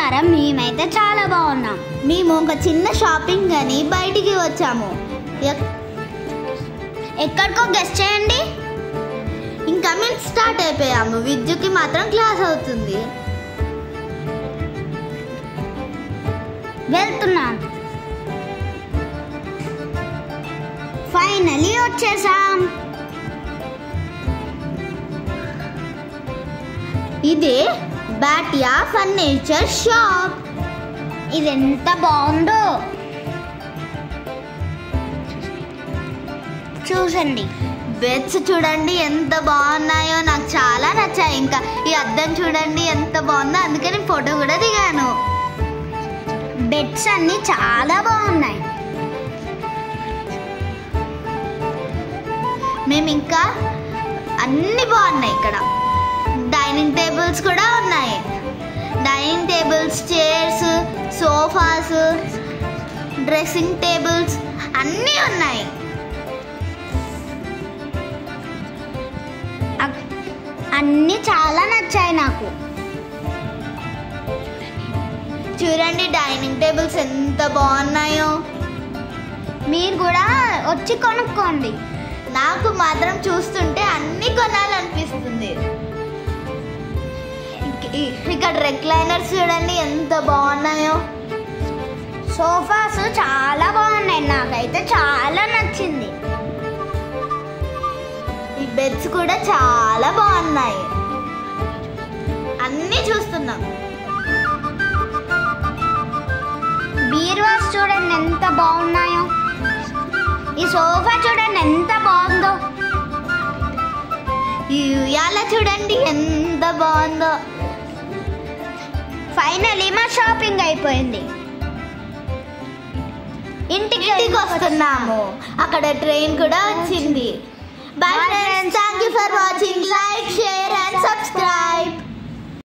బాగున్నారా? మేమైతే చాలా బాగున్నాం. మేము ఒక చిన్న షాపింగ్ అని బయటికి వచ్చాము. ఎక్కడికో గెస్ట్ చేయండి. ఇంకా మేము స్టార్ట్ అయిపోయాము. విద్యుకి మాత్రం క్లాస్ అవుతుంది. వెళ్తున్నాం. ఫైనలీ వచ్చేసాం. ఇదే బాటియా ఫర్నిచర్ షాప్. ఇది ఎంత బాగుందో చూసండి. బెడ్స్ చూడండి ఎంత బాగున్నాయో, నాకు చాలా నచ్చాయి. ఇంకా ఈ అద్దం చూడండి ఎంత బాగుందో, అందుకే నేను ఫోటో కూడా దిగాను. బెడ్స్ అన్నీ చాలా బాగున్నాయి. మేము ఇంకా అన్నీ బాగున్నాయి. ఇక్కడ డైనింగ్ టేబుల్స్ కూడా ఉన్నాయి. Dining tables, chairs, sofas, dressing tables అన్నీ ఉన్నాయి. అన్నీ చాలా నచ్చాయి నాకు. చూడండి డైనింగ్ టేబుల్స్ ఎంత బాగున్నాయో. మీరు కూడా వచ్చి కొనుక్కోండి. నాకు మాత్రం చూస్తుంటే అన్నీ కొనాలనిపిస్తుంది. ఇక్కడ రెక్లైనర్స్ చూడండి ఎంత బాగున్నాయో. సోఫాస్ చాలా బాగున్నాయి, నాకైతే చాలా నచ్చింది. ఈ బెడ్స్ కూడా చాలా బాగున్నాయి. అన్నీ చూస్తున్నాం. బీరువాస్ చూడండి ఎంత బాగున్నాయో. ఈ సోఫా చూడండి ఎంత బాగుందో. ఈ ఉయ్యాల చూడండి ఎంత బాగుందో. ఫైనలీ మా షాపింగ్ అయిపోయింది. ఇంటికి వస్తున్నాము. అక్కడ ట్రైన్ కూడా వచ్చింది. Bye friends, thank you for watching. Like, share and subscribe.